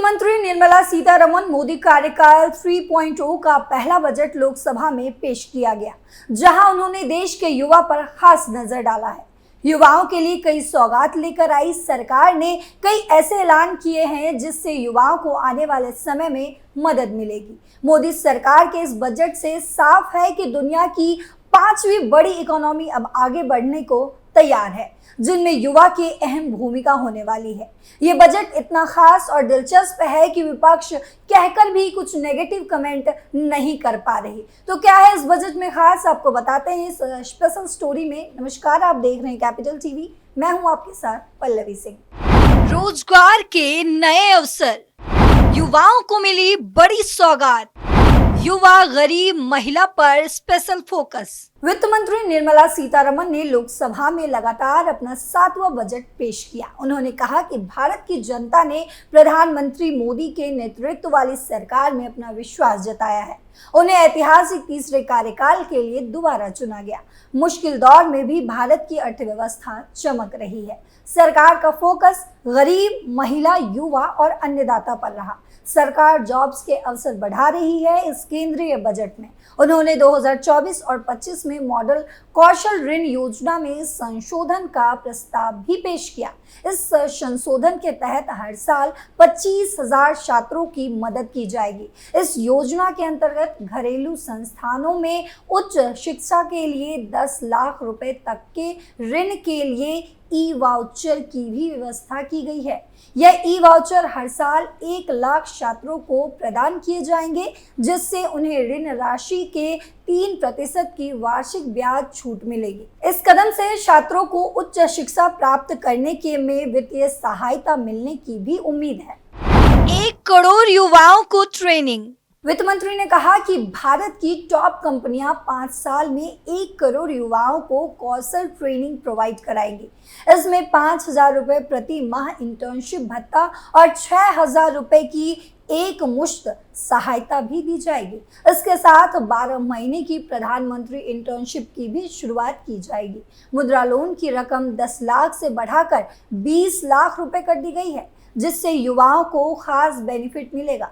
मंत्री निर्मला सीतारमण मोदी कार्यकाल 3.0 का पहला बजट लोकसभा में पेश किया गया, जहां उन्होंने देश के युवा पर खास नजर डाला है। युवाओं के लिए कई सौगात लेकर आई सरकार ने कई ऐसे ऐलान किए हैं जिससे युवाओं को आने वाले समय में मदद मिलेगी। मोदी सरकार के इस बजट से साफ है कि दुनिया की पांचवी बड़ी इकोनॉमी अब आगे बढ़ने को तैयार है, जिनमें युवा की अहम भूमिका होने वाली है। ये बजट इतना खास और दिलचस्प है कि विपक्ष कहकर भी कुछ नेगेटिव कमेंट नहीं कर पा रही। तो क्या है इस बजट में खास, आपको बताते हैं इस स्पेशल स्टोरी में। नमस्कार, आप देख रहे हैं कैपिटल टीवी, मैं हूं आपके साथ पल्लवी सिंह। रोजगार के नए अवसर, युवाओं को मिली बड़ी सौगात, युवा गरीब महिला पर स्पेशल फोकस। वित्त मंत्री निर्मला सीतारमण ने लोकसभा में लगातार अपना 7वां बजट पेश किया। उन्होंने कहा कि भारत की जनता ने प्रधानमंत्री मोदी के नेतृत्व वाली सरकार में अपना विश्वास जताया है। उन्हें ऐतिहासिक तीसरे कार्यकाल के लिए दोबारा चुना गया। मुश्किल दौर में भी भारत की अर्थव्यवस्था चमक रही है। सरकार का फोकस गरीब, महिला, युवा और अन्नदाता पर रहा। सरकार जॉब्स के अवसर बढ़ा रही है। इस केंद्रीय बजट में उन्होंने 2024 और 25 में मॉडल कौशल ऋण योजना में संशोधन का प्रस्ताव भी पेश किया। इस संशोधन के तहत हर साल 25,000 छात्रों की मदद की जाएगी। इस योजना के अंतर्गत घरेलू संस्थानों में उच्च शिक्षा के लिए 10 लाख रुपए तक के ऋण के लिए ई वाउचर की भी व्यवस्था की गई है। यह ई वाउचर हर साल 1 लाख छात्रों को प्रदान किए जाएंगे, जिससे उन्हें ऋण राशि के 3% की वार्षिक ब्याज छूट मिलेगी। इस कदम से छात्रों को उच्च शिक्षा प्राप्त करने के में वित्तीय सहायता मिलने की भी उम्मीद है। 1 करोड़ युवाओं को ट्रेनिंग। वित्त मंत्री ने कहा कि भारत की टॉप कंपनियां 5 साल में 1 करोड़ युवाओं को कौशल ट्रेनिंग प्रोवाइड कराएंगी। इसमें 5,000 रुपए प्रति माह इंटर्नशिप भत्ता और 6,000 रुपए की एक मुश्त सहायता भी दी जाएगी। इसके साथ 12 महीने की प्रधानमंत्री इंटर्नशिप की भी शुरुआत की जाएगी। मुद्रा लोन की रकम 10 लाख से बढ़ाकर 20 लाख रुपए कर दी गई है, जिससे युवाओं को खास बेनिफिट मिलेगा।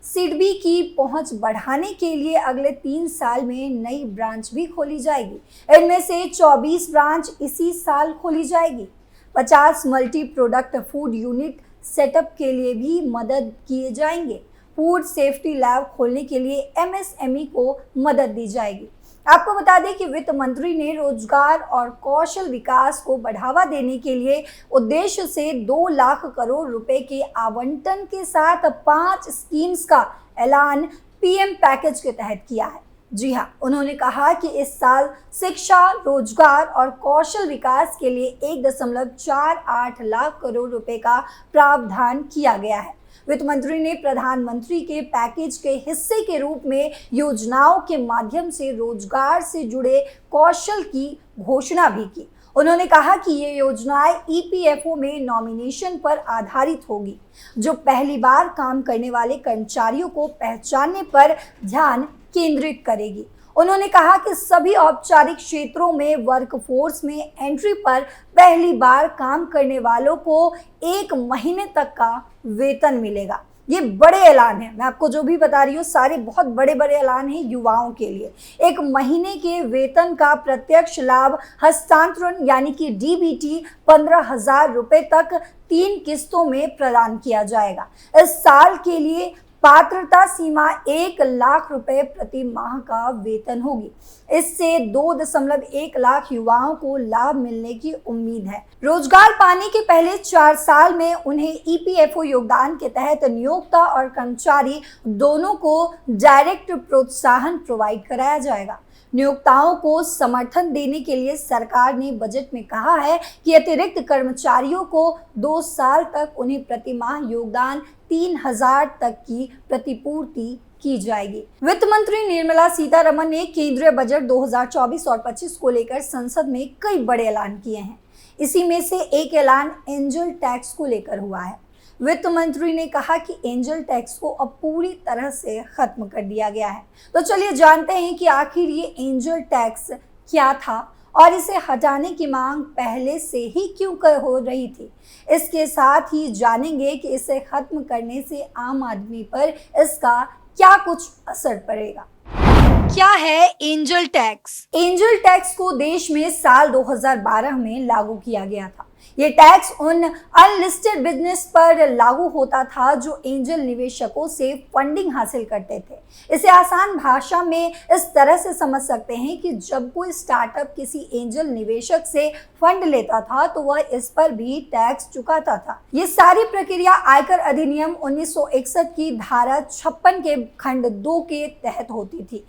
सिडबी की पहुंच बढ़ाने के लिए अगले 3 साल में नई ब्रांच भी खोली जाएगी। इनमें से 24 ब्रांच इसी साल खोली जाएगी। 50 multi product food unit setup के लिए भी मदद किए जाएंगे। फूड सेफ्टी लैब खोलने के लिए एमएसएमई को मदद दी जाएगी। आपको बता दें कि वित्त मंत्री ने रोजगार और कौशल विकास को बढ़ावा देने के लिए उद्देश्य से 2 लाख करोड़ रुपए के आवंटन के साथ 5 स्कीम्स का ऐलान पीएम पैकेज के तहत किया है। जी हाँ, उन्होंने कहा कि इस साल शिक्षा, रोजगार और कौशल विकास के लिए 1.48 लाख करोड़ रुपए का प्रावधान किया गया है। वित्त मंत्री ने प्रधानमंत्री के पैकेज के हिस्से के रूप में योजनाओं के माध्यम से रोजगार से जुड़े कौशल की घोषणा भी की। उन्होंने कहा कि ये योजनाएं ईपीएफओ में नॉमिनेशन पर आधारित होगी, जो पहली बार काम करने वाले कर्मचारियों को पहचानने पर ध्यान केंद्रित करेगी। उन्होंने कहा कि सभी औपचारिक क्षेत्रों में वर्कफोर्स में एंट्री पर पहली बार काम करने वालों को 1 महीने तक का वेतन मिलेगा। ये बड़े ऐलान हैं, मैं आपको जो भी बता रही हूँ सारे बहुत बड़े बड़े ऐलान हैं युवाओं के लिए। 1 महीने के वेतन का प्रत्यक्ष लाभ हस्तांतरण यानी कि डीबीटी 15,000 रुपए तक 3 किस्तों में प्रदान किया जाएगा। इस साल के लिए पात्रता सीमा 1 लाख रुपए प्रति माह का वेतन होगी। इससे 2.1 लाख युवाओं को लाभ मिलने की उम्मीद है। रोजगार पाने के पहले 4 साल में उन्हें ईपीएफओ योगदान के तहत नियोक्ता और कर्मचारी दोनों को डायरेक्ट प्रोत्साहन प्रोवाइड कराया जाएगा। नियोक्ताओं को समर्थन देने के लिए सरकार ने बजट में कहा है कि अतिरिक्त कर्मचारियों को 2 साल तक उन्हें प्रति माह योगदान 3,000 तक की प्रतिपूर्ति की जाएगी। वित्त मंत्री निर्मला सीतारमण ने केंद्रीय बजट 2024 और 25 को लेकर संसद में कई बड़े ऐलान किए हैं। इसी में से एक ऐलान एंजल टैक्स को लेकर हुआ है। वित्त मंत्री ने कहा कि एंजल टैक्स को अब पूरी तरह से खत्म कर दिया गया है। तो चलिए जानते हैं कि आखिर ये एंजल टैक्स क्या था और इसे हटाने की मांग पहले से ही क्यों हो रही थी। इसके साथ ही जानेंगे कि इसे खत्म करने से आम आदमी पर इसका क्या कुछ असर पड़ेगा। क्या है एंजल टैक्स? एंजल टैक्स को देश में साल 2012 में लागू किया गया था। ये टैक्स उन अनलिस्टेड बिजनेस पर लागू होता था जो एंजल निवेशकों से फंडिंग हासिल करते थे। इसे आसान भाषा में इस तरह से समझ सकते हैं कि जब कोई स्टार्टअप किसी एंजल निवेशक से फंड लेता था तो वह इस पर भी टैक्स चुकाता था। ये सारी प्रक्रिया आयकर अधिनियम 1961 की धारा 56 के खंड 2 के तहत होती थी।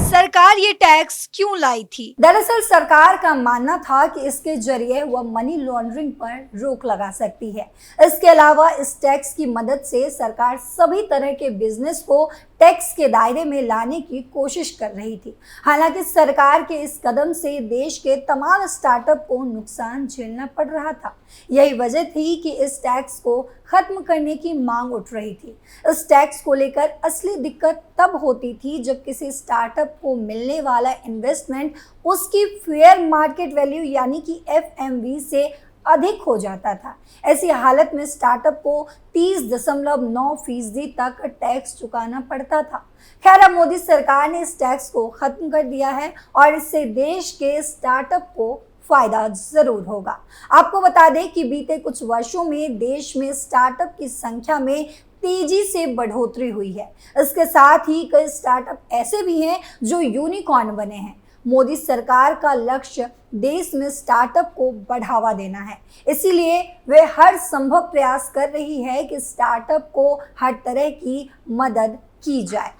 सरकार ये टैक्स क्यों लाई थी? दरअसल सरकार का मानना था कि इसके जरिए वह मनी लॉन्ड्रिंग पर रोक लगा सकती है। इसके अलावा इस टैक्स की मदद से सरकार सभी तरह के बिजनेस को टैक्स के दायरे में लाने की कोशिश कर रही थी। हालांकि सरकार के इस कदम से देश के तमाम स्टार्टअप को नुकसान झेलना पड़ रहा था। यही वजह थी कि इस टैक्स को खत्म करने की मांग उठ रही थी। इस टैक्स को लेकर असली दिक्कत तब होती थी जब किसी स्टार्टअप को मिलने वाला इन्वेस्टमेंट उसकी फेयर मार्केट वैल्यू यानी कि FMV से अधिक हो जाता था। ऐसी हालत में स्टार्टअप को 30.9% तक टैक्स चुकाना पड़ता था। खैर, अब मोदी सरकार ने इस टैक्स को खत्म कर दिया है और इससे देश के स्टार्टअप को फायदा जरूर होगा। आपको बता दें कि बीते कुछ वर्षों में देश में स्टार्टअप की संख्या में तेजी से बढ़ोतरी हुई है। इसके साथ ही कई स्टार्टअप ऐसे भी हैं जो यूनिकॉर्न बने हैं। मोदी सरकार का लक्ष्य देश में स्टार्टअप को बढ़ावा देना है, इसीलिए वे हर संभव प्रयास कर रही है कि स्टार्टअप को हर तरह की मदद की जाए।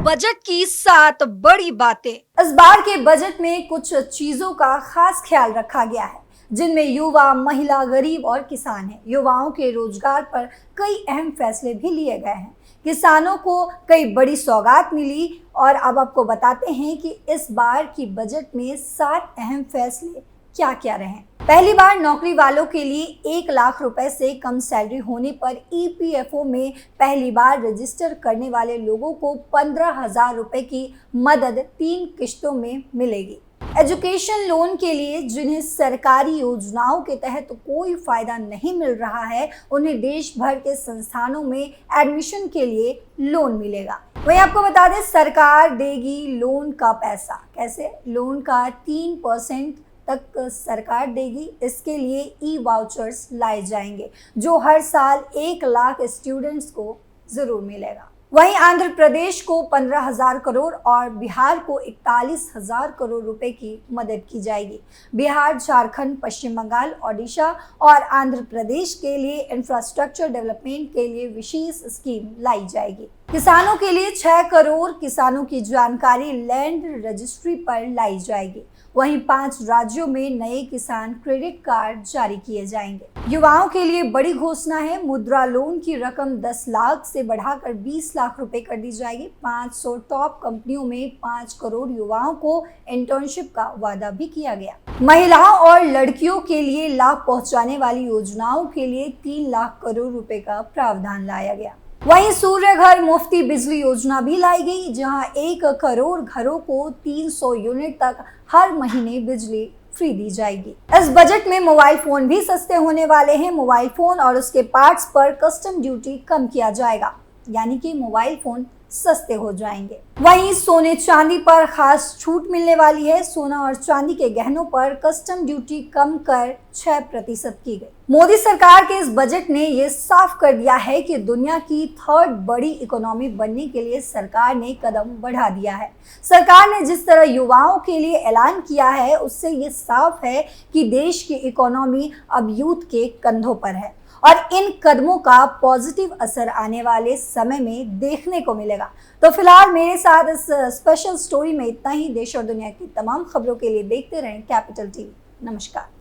बजट की 7 बड़ी बातें। इस बार के बजट में कुछ चीजों का खास ख्याल रखा गया है, जिनमें युवा, महिला, गरीब और किसान हैं। युवाओं के रोजगार पर कई अहम फैसले भी लिए गए हैं। किसानों को कई बड़ी सौगात मिली और अब आपको बताते हैं कि इस बार की बजट में 7 अहम फैसले क्या क्या रहे। पहली बार नौकरी वालों के लिए 1 लाख रुपए से कम सैलरी होने पर EPFO में पहली बार रजिस्टर करने वाले लोगों को 15,000 रुपए की मदद 3 किश्तों में मिलेगी। एजुकेशन लोन के लिए जिन्हें सरकारी योजनाओं के तहत कोई फायदा नहीं मिल रहा है, उन्हें देश भर के संस्थानों में एडमिशन के लिए लोन मिलेगा। वहीं आपको बता दें, सरकार देगी लोन का पैसा। कैसे? लोन का 3% तक सरकार देगी। इसके लिए ई-वाउचर्स लाए जाएंगे जो हर साल 1 लाख स्टूडेंट्स को जरूर मिलेगा। वहीं आंध्र प्रदेश को 15,000 करोड़ और बिहार को 41,000 करोड़ रुपए की मदद की जाएगी। बिहार, झारखंड, पश्चिम बंगाल, ओडिशा और आंध्र प्रदेश के लिए इंफ्रास्ट्रक्चर डेवलपमेंट के लिए विशेष स्कीम लाई जाएगी। किसानों के लिए 6 करोड़ किसानों की जानकारी लैंड रजिस्ट्री पर लाई जाएगी। वहीं 5 राज्यों में नए किसान क्रेडिट कार्ड जारी किए जाएंगे। युवाओं के लिए बड़ी घोषणा है। मुद्रा लोन की रकम 10 लाख से बढ़ाकर 20 लाख रुपए कर दी जाएगी। 500 टॉप कंपनियों में 5 करोड़ युवाओं को इंटर्नशिप का वादा भी किया गया। महिलाओं और लड़कियों के लिए लाभ पहुंचाने वाली योजनाओं के लिए 3 लाख करोड़ रुपए का प्रावधान लाया गया। वहीं सूर्य घर मुफ्ती बिजली योजना भी लाई गई, जहां 1 करोड़ घरों को 300 यूनिट तक हर महीने बिजली फ्री दी जाएगी। इस बजट में मोबाइल फोन भी सस्ते होने वाले हैं। मोबाइल फोन और उसके पार्ट्स पर कस्टम ड्यूटी कम किया जाएगा, यानी कि मोबाइल फोन सस्ते हो जाएंगे। वहीं सोने चांदी पर खास छूट मिलने वाली है। सोना और चांदी के गहनों पर कस्टम ड्यूटी कम कर 6% की गई। मोदी सरकार के इस बजट ने ये साफ कर दिया है कि दुनिया की 3rd बड़ी इकोनॉमी बनने के लिए सरकार ने कदम बढ़ा दिया है। सरकार ने जिस तरह युवाओं के लिए ऐलान किया है, उससे ये साफ है कि देश की इकोनॉमी अब यूथ के कंधों पर है और इन कदमों का पॉजिटिव असर आने वाले समय में देखने को मिलेगा। तो फिलहाल मेरे साथ इस स्पेशल स्टोरी में इतना ही। देश और दुनिया की तमाम खबरों के लिए देखते रहें कैपिटल टीवी। नमस्कार।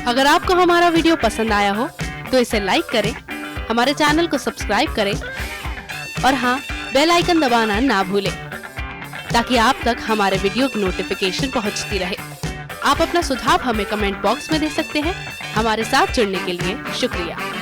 अगर आपको हमारा वीडियो पसंद आया हो तो इसे लाइक करें, हमारे चैनल को सब्सक्राइब करें और हाँ, बेल आइकन दबाना ना भूलें ताकि आप तक हमारे वीडियो की नोटिफिकेशन पहुंचती रहे। आप अपना सुझाव हमें कमेंट बॉक्स में दे सकते हैं। हमारे साथ जुड़ने के लिए शुक्रिया।